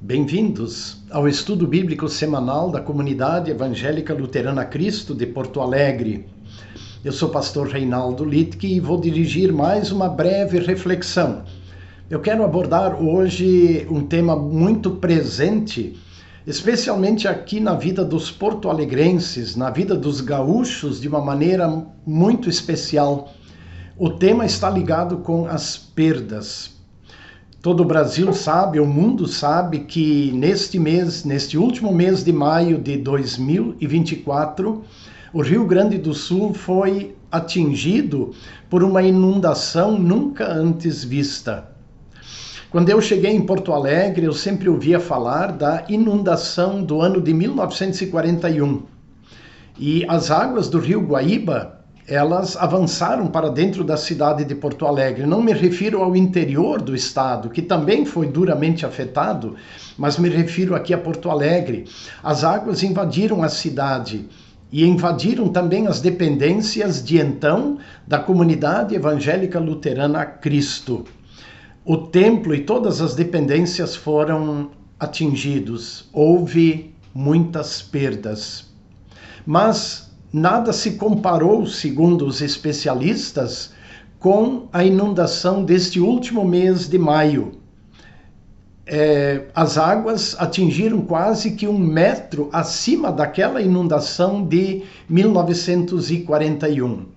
Bem-vindos ao estudo bíblico semanal da Comunidade Evangélica Luterana Cristo de Porto Alegre. Eu sou o pastor Reinaldo Littke e vou dirigir mais uma breve reflexão. Eu quero abordar hoje um tema muito presente, especialmente aqui na vida dos porto-alegrenses, na vida dos gaúchos, de uma maneira muito especial. O tema está ligado com as perdas. Todo o Brasil sabe, o mundo sabe que neste último mês de maio de 2024, o Rio Grande do Sul foi atingido por uma inundação nunca antes vista. Quando eu cheguei em Porto Alegre, eu sempre ouvia falar da inundação do ano de 1941. E as águas do Rio Guaíba, elas avançaram para dentro da cidade de Porto Alegre. Não me refiro ao interior do estado, que também foi duramente afetado, mas me refiro aqui a Porto Alegre. As águas invadiram a cidade e invadiram também as dependências de então da Comunidade Evangélica Luterana Cristo. O templo e todas as dependências foram atingidos. Houve muitas perdas. Mas nada se comparou, segundo os especialistas, com a inundação deste último mês de maio. As águas atingiram quase que 1 metro acima daquela inundação de 1941.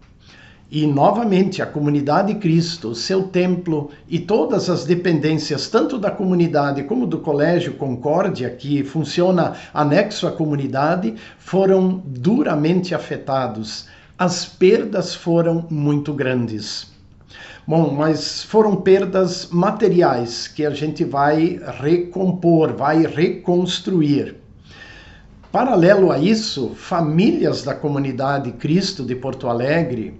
E, novamente, a Comunidade Cristo, o seu templo e todas as dependências, tanto da comunidade como do Colégio Concórdia, que funciona anexo à comunidade, foram duramente afetados. As perdas foram muito grandes. Bom, mas foram perdas materiais que a gente vai recompor, vai reconstruir. Paralelo a isso, famílias da Comunidade Cristo de Porto Alegre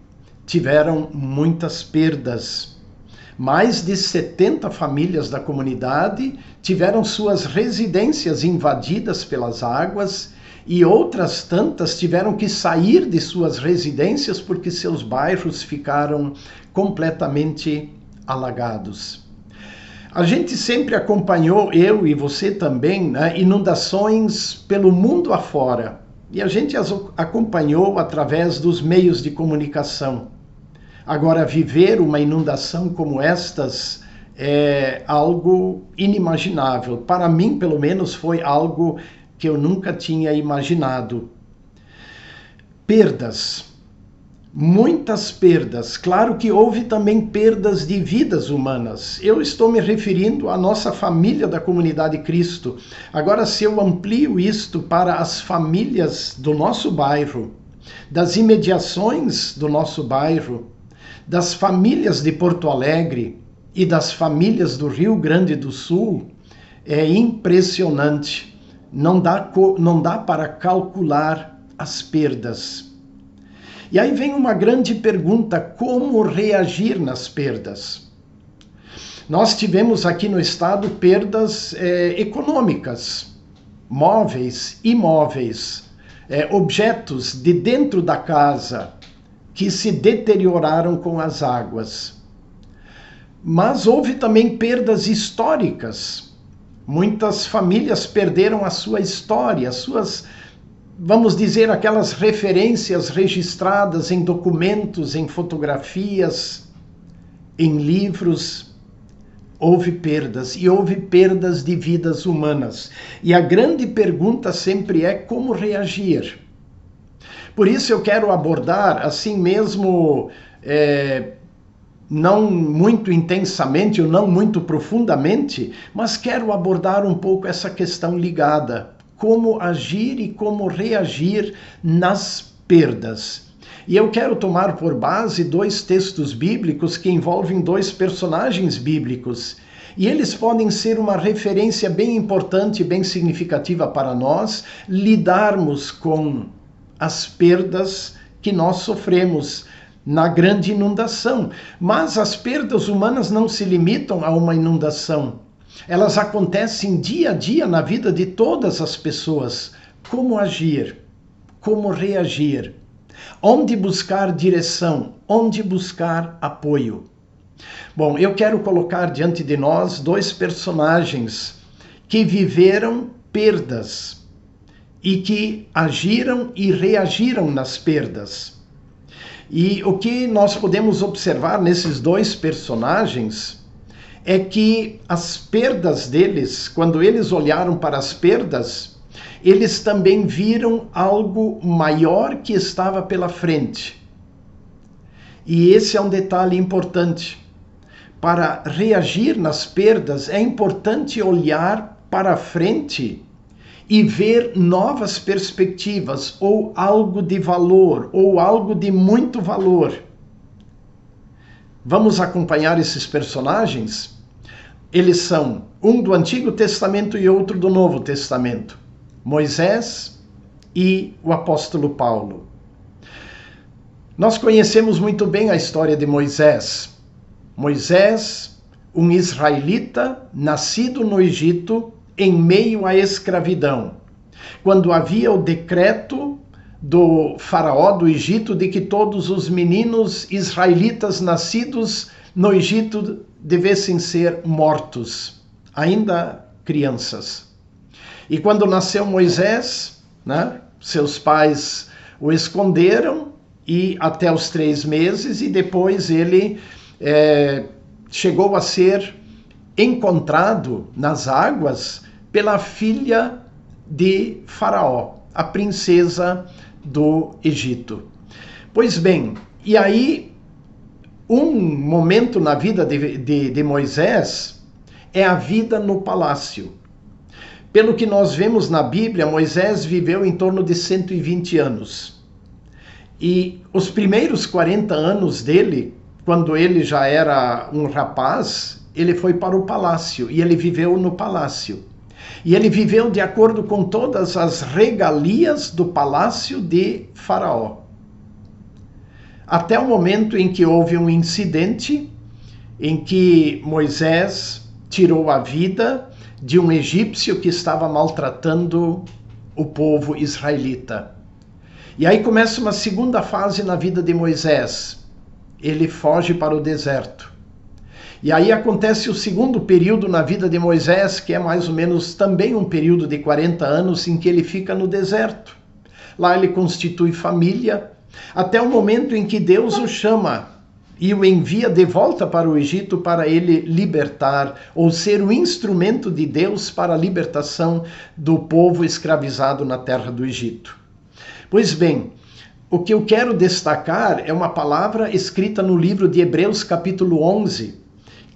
tiveram muitas perdas. Mais de 70 famílias da comunidade tiveram suas residências invadidas pelas águas e outras tantas tiveram que sair de suas residências porque seus bairros ficaram completamente alagados. A gente sempre acompanhou, eu e você também, inundações pelo mundo afora. E a gente as acompanhou através dos meios de comunicação. Agora, viver uma inundação como estas é algo inimaginável. Para mim, pelo menos, foi algo que eu nunca tinha imaginado. Perdas. Muitas perdas. Claro que houve também perdas de vidas humanas. Eu estou me referindo à nossa família da Comunidade Cristo. Agora, se eu amplio isto para as famílias do nosso bairro, das imediações do nosso bairro, das famílias de Porto Alegre e das famílias do Rio Grande do Sul, é impressionante. Não dá para calcular as perdas. E aí vem uma grande pergunta: como reagir nas perdas? Nós tivemos aqui no estado perdas econômicas, móveis, imóveis, objetos de dentro da casa que se deterioraram com as águas. Mas houve também perdas históricas. Muitas famílias perderam a sua história, as suas, vamos dizer, aquelas referências registradas em documentos, em fotografias, em livros. Houve perdas, e houve perdas de vidas humanas. E a grande pergunta sempre é como reagir. Por isso eu quero abordar, assim mesmo, não muito intensamente ou não muito profundamente, mas quero abordar um pouco essa questão ligada. Como agir e como reagir nas perdas. E eu quero tomar por base 2 textos bíblicos que envolvem 2 personagens bíblicos. E eles podem ser uma referência bem importante, bem significativa para nós lidarmos com as perdas que nós sofremos na grande inundação. Mas as perdas humanas não se limitam a uma inundação. Elas acontecem dia a dia na vida de todas as pessoas. Como agir? Como reagir? Onde buscar direção? Onde buscar apoio? Bom, eu quero colocar diante de nós 2 personagens que viveram perdas e que agiram e reagiram nas perdas. E o que nós podemos observar nesses dois personagens é que as perdas deles, quando eles olharam para as perdas, eles também viram algo maior que estava pela frente. E esse é um detalhe importante. Para reagir nas perdas, é importante olhar para frente e ver novas perspectivas, ou algo de valor, ou algo de muito valor. Vamos acompanhar esses personagens? Eles são um do Antigo Testamento e outro do Novo Testamento. Moisés e o apóstolo Paulo. Nós conhecemos muito bem a história de Moisés. Moisés, um israelita nascido no Egito em meio à escravidão. Quando havia o decreto do faraó do Egito de que todos os meninos israelitas nascidos no Egito devessem ser mortos, ainda crianças. E quando nasceu Moisés, seus pais o esconderam e até os 3 meses, e depois ele chegou a ser encontrado nas águas pela filha de Faraó, a princesa do Egito. Pois bem, e aí um momento na vida de Moisés é a vida no palácio. Pelo que nós vemos na Bíblia, Moisés viveu em torno de 120 anos. E os primeiros 40 anos dele, quando ele já era um rapaz, ele foi para o palácio e ele viveu no palácio. E ele viveu de acordo com todas as regalias do palácio de Faraó. Até o momento em que houve um incidente em que Moisés tirou a vida de um egípcio que estava maltratando o povo israelita. E aí começa uma segunda fase na vida de Moisés. Ele foge para o deserto. E aí acontece o segundo período na vida de Moisés, que é mais ou menos também um período de 40 anos em que ele fica no deserto. Lá ele constitui família, até o momento em que Deus o chama e o envia de volta para o Egito para ele libertar, ou ser o instrumento de Deus para a libertação do povo escravizado na terra do Egito. Pois bem, o que eu quero destacar é uma palavra escrita no livro de Hebreus capítulo 11,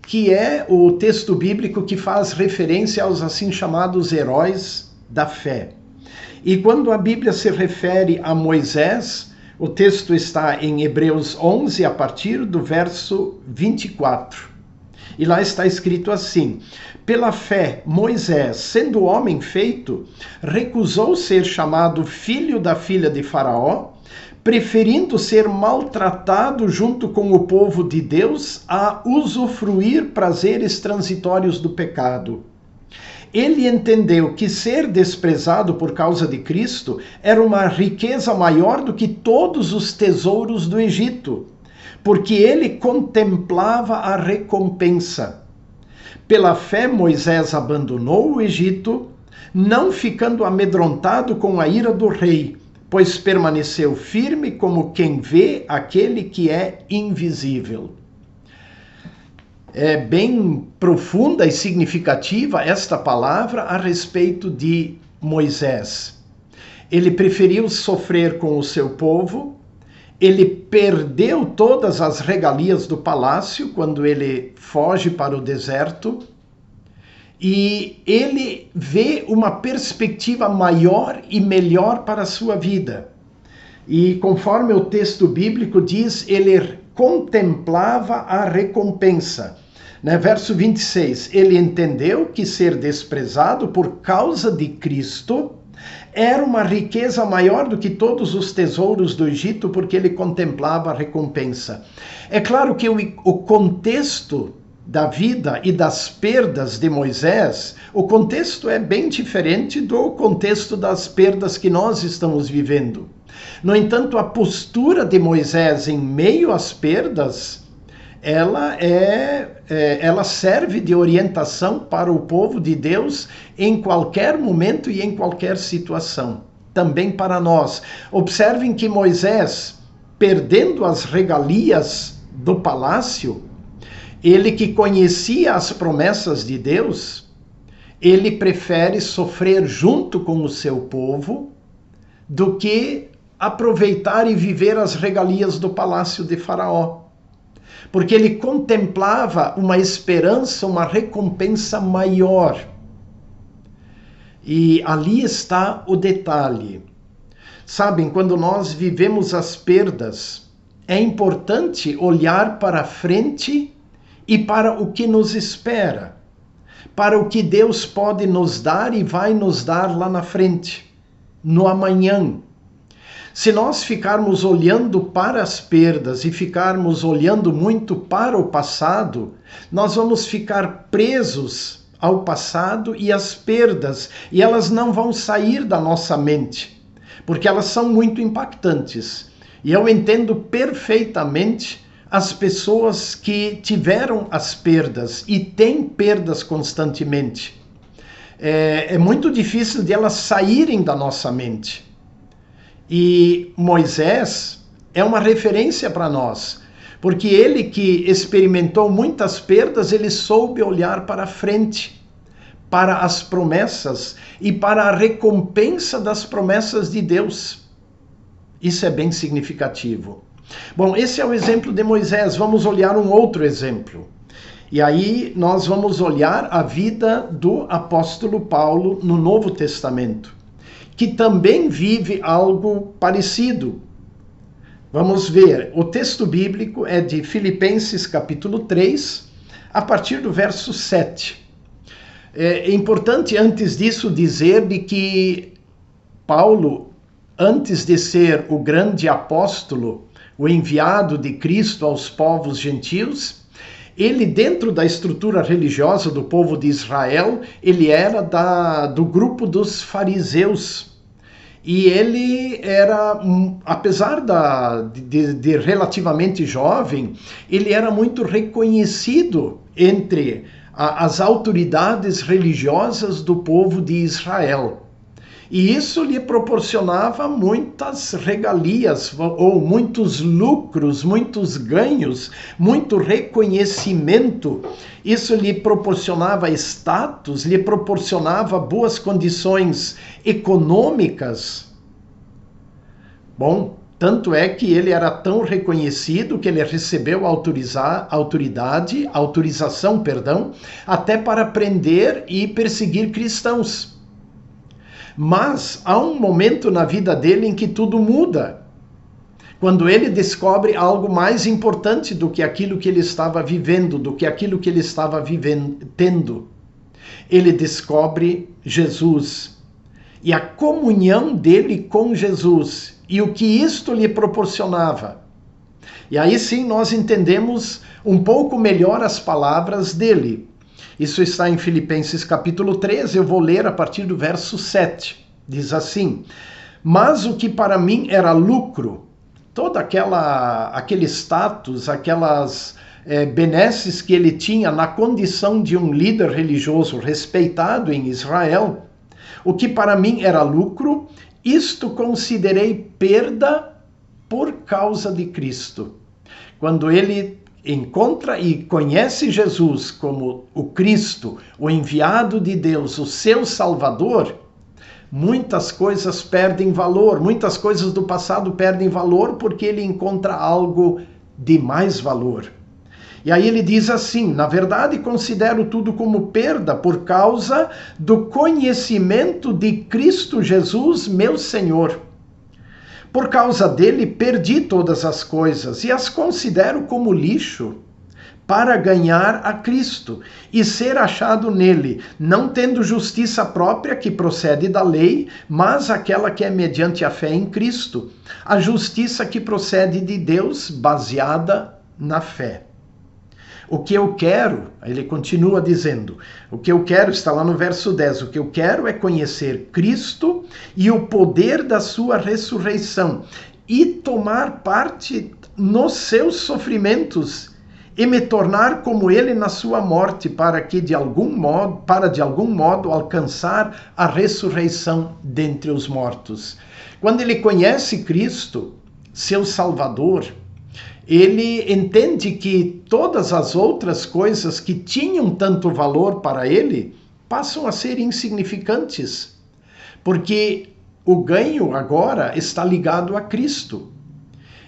que é o texto bíblico que faz referência aos assim chamados heróis da fé. E quando a Bíblia se refere a Moisés, o texto está em Hebreus 11, a partir do verso 24. E lá está escrito assim: pela fé, Moisés, sendo homem feito, recusou ser chamado filho da filha de Faraó, preferindo ser maltratado junto com o povo de Deus a usufruir prazeres transitórios do pecado. Ele entendeu que ser desprezado por causa de Cristo era uma riqueza maior do que todos os tesouros do Egito, porque ele contemplava a recompensa. Pela fé, Moisés abandonou o Egito, não ficando amedrontado com a ira do rei, pois permaneceu firme como quem vê aquele que é invisível. É bem profunda e significativa esta palavra a respeito de Moisés. Ele preferiu sofrer com o seu povo, ele perdeu todas as regalias do palácio quando ele foge para o deserto, e ele vê uma perspectiva maior e melhor para a sua vida. E conforme o texto bíblico diz, ele contemplava a recompensa. Verso 26, ele entendeu que ser desprezado por causa de Cristo era uma riqueza maior do que todos os tesouros do Egito, porque ele contemplava a recompensa. É claro que o contexto da vida e das perdas de Moisés, o contexto é bem diferente do contexto das perdas que nós estamos vivendo. No entanto, a postura de Moisés em meio às perdas, ela é ela serve de orientação para o povo de Deus em qualquer momento e em qualquer situação. Também para nós. Observem que Moisés, perdendo as regalias do palácio, ele que conhecia as promessas de Deus, ele prefere sofrer junto com o seu povo do que aproveitar e viver as regalias do palácio de Faraó. Porque ele contemplava uma esperança, uma recompensa maior. E ali está o detalhe. Sabem, quando nós vivemos as perdas, é importante olhar para frente e para o que nos espera, para o que Deus pode nos dar e vai nos dar lá na frente, no amanhã. Se nós ficarmos olhando para as perdas e ficarmos olhando muito para o passado, nós vamos ficar presos ao passado e às perdas, e elas não vão sair da nossa mente, porque elas são muito impactantes. E eu entendo perfeitamente as pessoas que tiveram as perdas e têm perdas constantemente. É muito difícil de elas saírem da nossa mente. E Moisés é uma referência para nós, porque ele que experimentou muitas perdas, ele soube olhar para frente, para as promessas e para a recompensa das promessas de Deus. Isso é bem significativo. Bom, esse é o exemplo de Moisés. Vamos olhar um outro exemplo. E aí nós vamos olhar a vida do apóstolo Paulo no Novo Testamento, que também vive algo parecido. Vamos ver, o texto bíblico é de Filipenses capítulo 3, a partir do verso 7. É importante antes disso dizer de que Paulo, antes de ser o grande apóstolo, o enviado de Cristo aos povos gentios, ele, dentro da estrutura religiosa do povo de Israel, ele era do grupo dos fariseus. E ele era, apesar de relativamente jovem, ele era muito reconhecido entre as autoridades religiosas do povo de Israel. E isso lhe proporcionava muitas regalias, ou muitos lucros, muitos ganhos, muito reconhecimento. Isso lhe proporcionava status, lhe proporcionava boas condições econômicas. Bom, tanto é que ele era tão reconhecido que ele recebeu autorização, até para prender e perseguir cristãos. Mas há um momento na vida dele em que tudo muda, quando ele descobre algo mais importante do que aquilo que ele estava vivendo, do que aquilo que ele estava tendo. Ele descobre Jesus e a comunhão dele com Jesus e o que isto lhe proporcionava. E aí sim nós entendemos um pouco melhor as palavras dele. Isso está em Filipenses capítulo 13, eu vou ler a partir do verso 7. Diz assim: mas o que para mim era lucro, todo aquele status, aquelas benesses que ele tinha na condição de um líder religioso respeitado em Israel, o que para mim era lucro, isto considerei perda por causa de Cristo. Quando ele encontra e conhece Jesus como o Cristo, o enviado de Deus, o seu Salvador, muitas coisas perdem valor, muitas coisas do passado perdem valor porque ele encontra algo de mais valor. E aí ele diz assim: na verdade considero tudo como perda por causa do conhecimento de Cristo Jesus, meu Senhor. Por causa dele perdi todas as coisas e as considero como lixo para ganhar a Cristo e ser achado nele, não tendo justiça própria que procede da lei, mas aquela que é mediante a fé em Cristo, a justiça que procede de Deus, baseada na fé. O que eu quero, ele continua dizendo, o que eu quero está lá no verso 10, o que eu quero é conhecer Cristo e o poder da sua ressurreição e tomar parte nos seus sofrimentos, e me tornar como ele na sua morte, para de algum modo alcançar a ressurreição dentre os mortos. Quando ele conhece Cristo, seu Salvador, ele entende que todas as outras coisas que tinham tanto valor para ele passam a ser insignificantes, porque o ganho agora está ligado a Cristo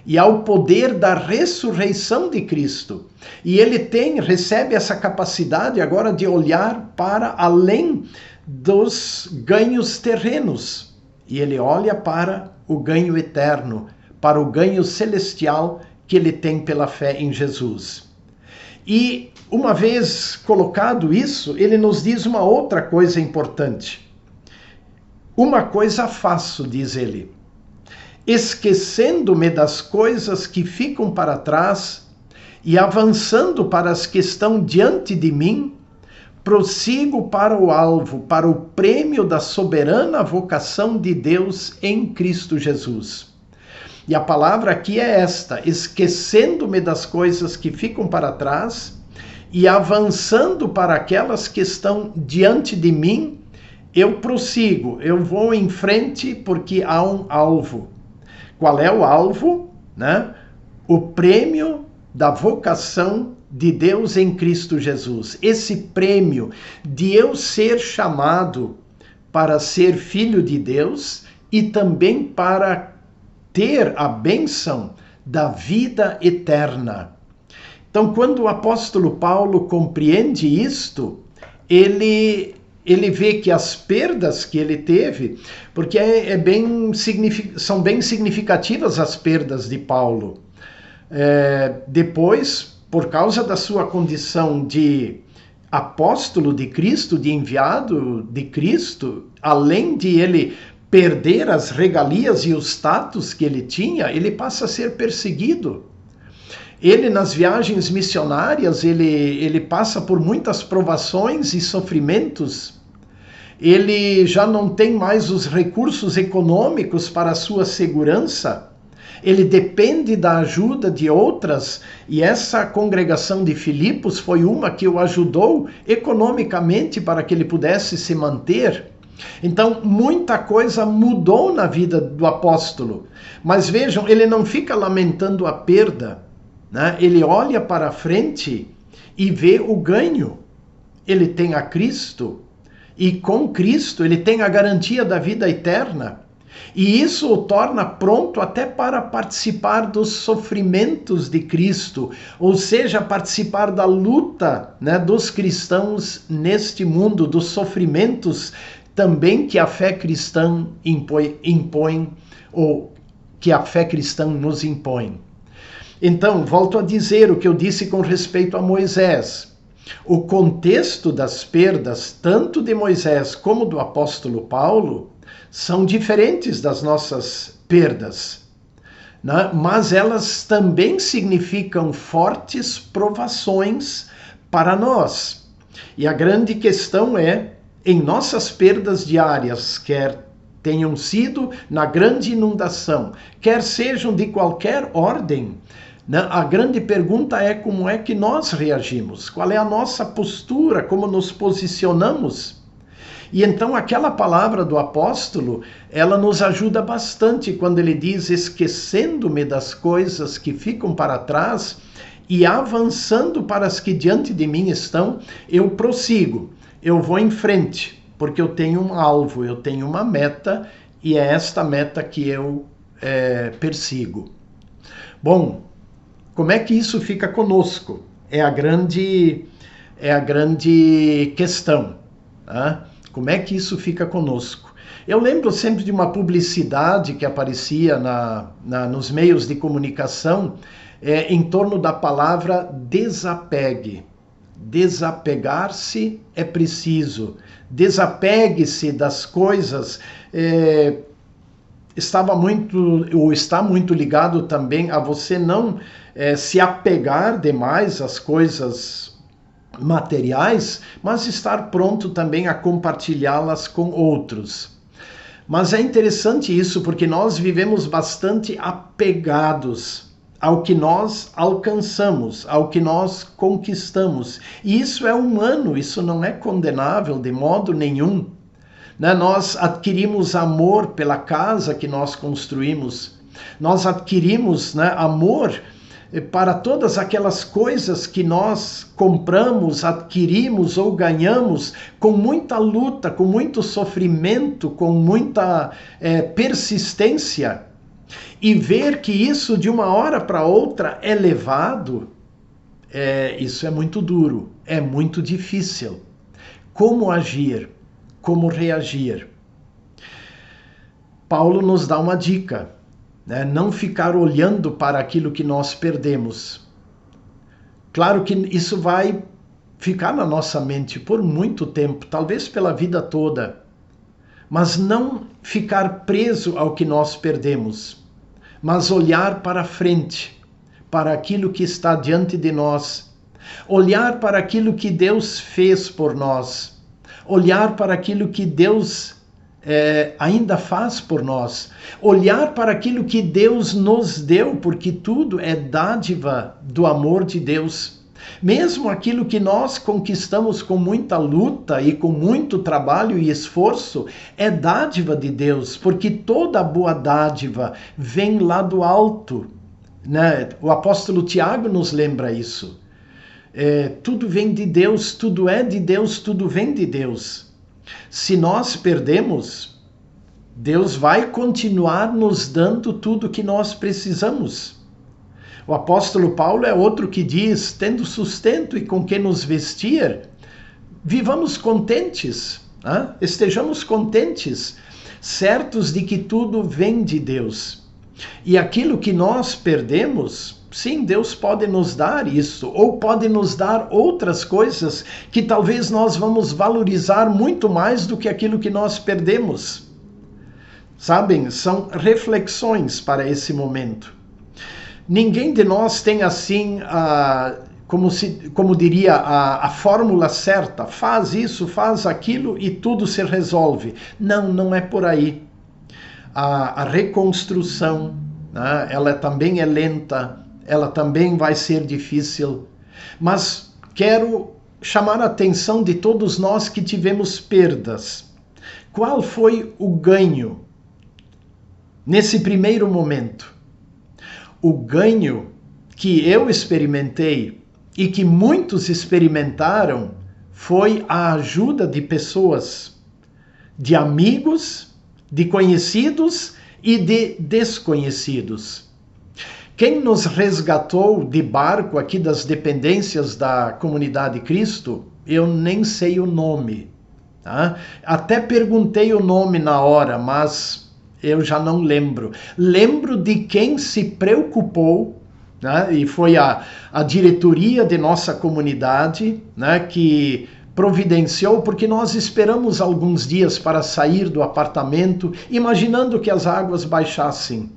e ao poder da ressurreição de Cristo. E ele recebe essa capacidade agora de olhar para além dos ganhos terrenos. E ele olha para o ganho eterno, para o ganho celestial que ele tem pela fé em Jesus. E uma vez colocado isso, ele nos diz uma outra coisa importante. Uma coisa faço, diz ele, esquecendo-me das coisas que ficam para trás e avançando para as que estão diante de mim, prossigo para o alvo, para o prêmio da soberana vocação de Deus em Cristo Jesus. E a palavra aqui é esta: esquecendo-me das coisas que ficam para trás e avançando para aquelas que estão diante de mim, eu prossigo, eu vou em frente porque há um alvo. Qual é o alvo? O prêmio da vocação de Deus em Cristo Jesus. Esse prêmio de eu ser chamado para ser filho de Deus e também para ter a bênção da vida eterna. Então, quando o apóstolo Paulo compreende isto, ele vê que as perdas que ele teve, porque são bem significativas as perdas de Paulo. Depois, por causa da sua condição de apóstolo de Cristo, de enviado de Cristo, além de ele perder as regalias e o status que ele tinha, ele passa a ser perseguido. Ele, nas viagens missionárias, ele passa por muitas provações e sofrimentos. Ele já não tem mais os recursos econômicos para a sua segurança. Ele depende da ajuda de outras, e essa congregação de Filipos foi uma que o ajudou economicamente para que ele pudesse se manter. Então, muita coisa mudou na vida do apóstolo. Mas vejam, ele não fica lamentando a perda, Ele olha para frente e vê o ganho. Ele tem a Cristo, e com Cristo ele tem a garantia da vida eterna. E isso o torna pronto até para participar dos sofrimentos de Cristo, ou seja, participar da luta dos cristãos neste mundo, dos sofrimentos também que a fé cristã impõe, ou que a fé cristã nos impõe. Então, volto a dizer o que eu disse com respeito a Moisés. O contexto das perdas, tanto de Moisés como do apóstolo Paulo, são diferentes das nossas perdas, mas elas também significam fortes provações para nós. E a grande questão é, em nossas perdas diárias, quer tenham sido na grande inundação, quer sejam de qualquer ordem, a grande pergunta é como é que nós reagimos, qual é a nossa postura, como nos posicionamos. E então aquela palavra do apóstolo, ela nos ajuda bastante quando ele diz: esquecendo-me das coisas que ficam para trás e avançando para as que diante de mim estão, eu prossigo, eu vou em frente, porque eu tenho um alvo, eu tenho uma meta, e é esta meta que eu persigo. Bom, como é que isso fica conosco? É a grande questão. Como é que isso fica conosco? Eu lembro sempre de uma publicidade que aparecia nos meios de comunicação em torno da palavra desapegue. Desapegar-se é preciso. Desapegue-se das coisas. Está muito ligado também a você não se apegar demais às coisas materiais, mas estar pronto também a compartilhá-las com outros. Mas é interessante isso, porque nós vivemos bastante apegados ao que nós alcançamos, ao que nós conquistamos. E isso é humano, isso não é condenável de modo nenhum. Nós adquirimos amor pela casa que nós construímos, nós adquirimos amor para todas aquelas coisas que nós compramos, adquirimos ou ganhamos com muita luta, com muito sofrimento, com muita persistência. E ver que isso de uma hora para outra é levado, isso é muito duro, é muito difícil. Como agir? Como reagir? Paulo nos dá uma dica, não ficar olhando para aquilo que nós perdemos. Claro que isso vai ficar na nossa mente por muito tempo, talvez pela vida toda, mas não ficar preso ao que nós perdemos, mas olhar para frente, para aquilo que está diante de nós, olhar para aquilo que Deus fez por nós, olhar para aquilo que Deus ainda faz por nós, olhar para aquilo que Deus nos deu, porque tudo é dádiva do amor de Deus. Mesmo aquilo que nós conquistamos com muita luta e com muito trabalho e esforço, é dádiva de Deus, porque toda boa dádiva vem lá do alto, O apóstolo Tiago nos lembra isso. Tudo vem de Deus, tudo é de Deus, tudo vem de Deus. Se nós perdemos, Deus vai continuar nos dando tudo que nós precisamos. O apóstolo Paulo é outro que diz, tendo sustento e com que nos vestir, vivamos contentes, estejamos contentes, certos de que tudo vem de Deus. E aquilo que nós perdemos, sim, Deus pode nos dar isso, ou pode nos dar outras coisas que talvez nós vamos valorizar muito mais do que aquilo que nós perdemos. Sabem, são reflexões para esse momento. Ninguém de nós tem assim, como diria, a fórmula certa. Faz isso, faz aquilo e tudo se resolve. Não, não é por aí. A reconstrução, ela também é lenta, ela também vai ser difícil. Mas quero chamar a atenção de todos nós que tivemos perdas. Qual foi o ganho nesse primeiro momento? O ganho que eu experimentei e que muitos experimentaram foi a ajuda de pessoas, de amigos, de conhecidos e de desconhecidos. Quem nos resgatou de barco aqui das dependências da Comunidade Cristo, eu nem sei o nome. Até perguntei o nome na hora, mas eu já não lembro. Lembro de quem se preocupou, e foi a diretoria de nossa comunidade, que providenciou, porque nós esperamos alguns dias para sair do apartamento, imaginando que as águas baixassem.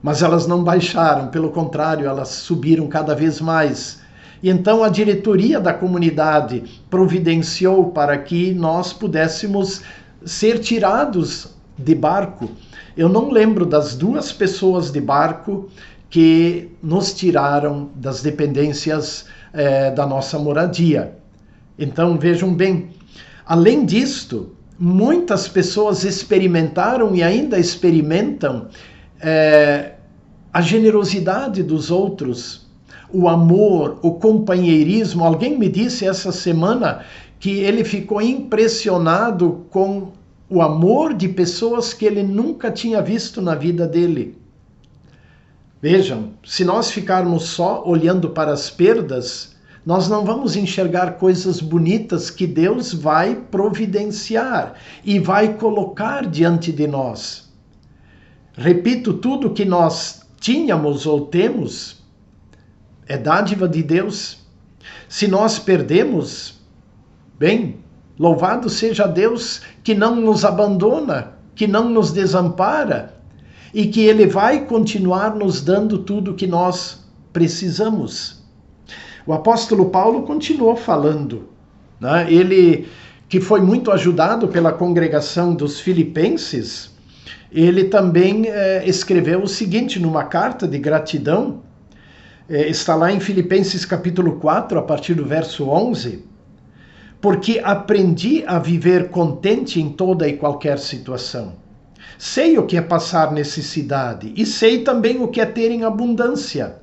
Mas elas não baixaram, pelo contrário, elas subiram cada vez mais. E então a diretoria da comunidade providenciou para que nós pudéssemos ser tirados de barco. Eu não lembro das 2 pessoas de barco que nos tiraram das dependências da nossa moradia. Então vejam bem, além disto, muitas pessoas experimentaram e ainda experimentam a generosidade dos outros, o amor, o companheirismo. Alguém me disse essa semana que ele ficou impressionado com o amor de pessoas que ele nunca tinha visto na vida dele. Vejam, se nós ficarmos só olhando para as perdas, nós não vamos enxergar coisas bonitas que Deus vai providenciar e vai colocar diante de nós. Repito, tudo que nós tínhamos ou temos é dádiva de Deus. Se nós perdemos, bem, louvado seja Deus que não nos abandona, que não nos desampara e que Ele vai continuar nos dando tudo o que nós precisamos. O apóstolo Paulo continuou falando, Ele, que foi muito ajudado pela congregação dos filipenses, ele também escreveu o seguinte numa carta de gratidão, está lá em Filipenses capítulo 4, a partir do verso 11, porque aprendi a viver contente em toda e qualquer situação. Sei o que é passar necessidade e sei também o que é ter em abundância.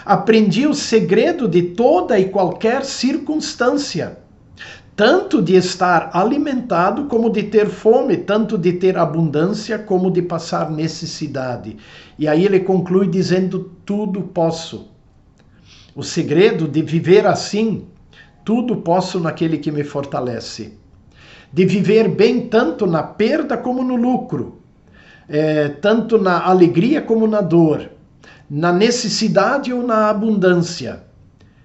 Aprendi o segredo de toda e qualquer circunstância, tanto de estar alimentado como de ter fome, tanto de ter abundância como de passar necessidade. E aí ele conclui dizendo: tudo posso. O segredo de viver assim: tudo posso naquele que me fortalece. De viver bem tanto na perda como no lucro, tanto na alegria como na dor, na necessidade ou na abundância.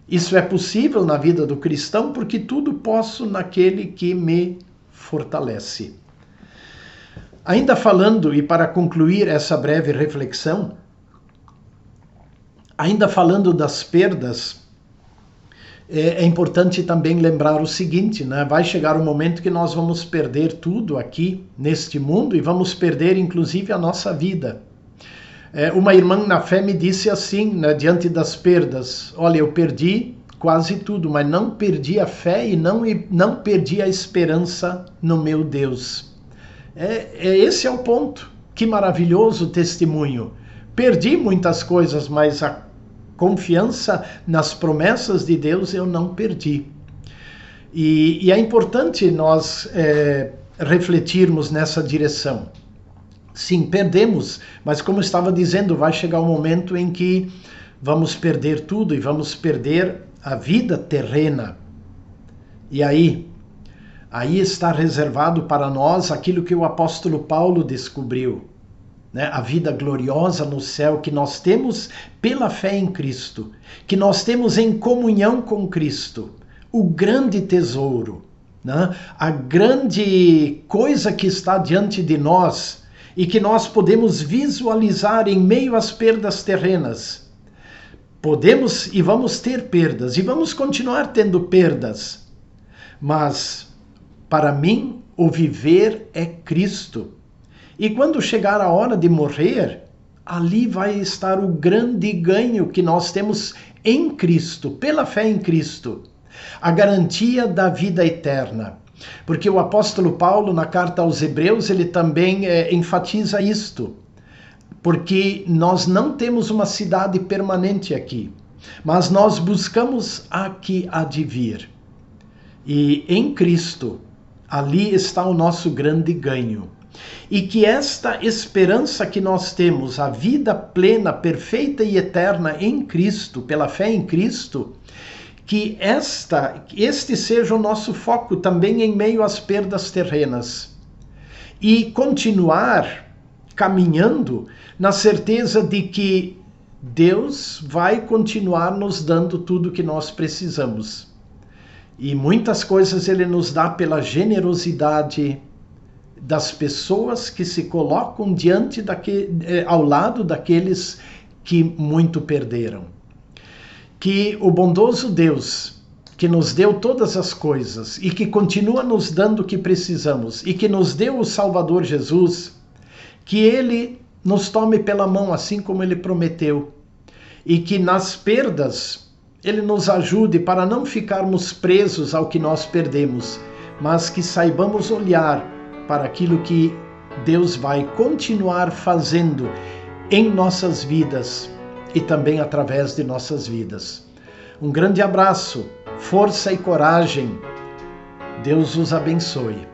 Isso é possível na vida do cristão porque tudo posso naquele que me fortalece. Ainda falando, e para concluir essa breve reflexão, ainda falando das perdas, é importante também lembrar o seguinte, né? Vai chegar um momento que nós vamos perder tudo aqui neste mundo e vamos perder inclusive a nossa vida. Uma irmã na fé me disse assim, né, diante das perdas: olha, eu perdi quase tudo, mas não perdi a fé e não perdi a esperança no meu Deus. Esse é o ponto. Que maravilhoso testemunho. Perdi muitas coisas, mas a confiança nas promessas de Deus eu não perdi. E é importante nós refletirmos nessa direção. Sim, perdemos, mas como eu estava dizendo, vai chegar um momento em que vamos perder tudo e vamos perder a vida terrena. E aí está reservado para nós aquilo que o apóstolo Paulo descobriu, né? A vida gloriosa no céu que nós temos pela fé em Cristo, que nós temos em comunhão com Cristo, o grande tesouro, né? A grande coisa que está diante de nós, e que nós podemos visualizar em meio às perdas terrenas. Podemos e vamos ter perdas, e vamos continuar tendo perdas. Mas, para mim, o viver é Cristo. E quando chegar a hora de morrer, ali vai estar o grande ganho que nós temos em Cristo, pela fé em Cristo. A garantia da vida eterna. Porque o apóstolo Paulo, na carta aos Hebreus, ele também enfatiza isto. Porque nós não temos uma cidade permanente aqui, mas nós buscamos a que há de vir. E em Cristo, ali está o nosso grande ganho. E que esta esperança que nós temos, a vida plena, perfeita e eterna em Cristo, pela fé em Cristo, que este seja o nosso foco também em meio às perdas terrenas. E continuar caminhando na certeza de que Deus vai continuar nos dando tudo que nós precisamos. E muitas coisas Ele nos dá pela generosidade das pessoas que se colocam ao lado daqueles que muito perderam. Que o bondoso Deus, que nos deu todas as coisas e que continua nos dando o que precisamos e que nos deu o Salvador Jesus, que Ele nos tome pela mão assim como Ele prometeu e que nas perdas Ele nos ajude para não ficarmos presos ao que nós perdemos, mas que saibamos olhar para aquilo que Deus vai continuar fazendo em nossas vidas e também através de nossas vidas. Um grande abraço, força e coragem. Deus os abençoe.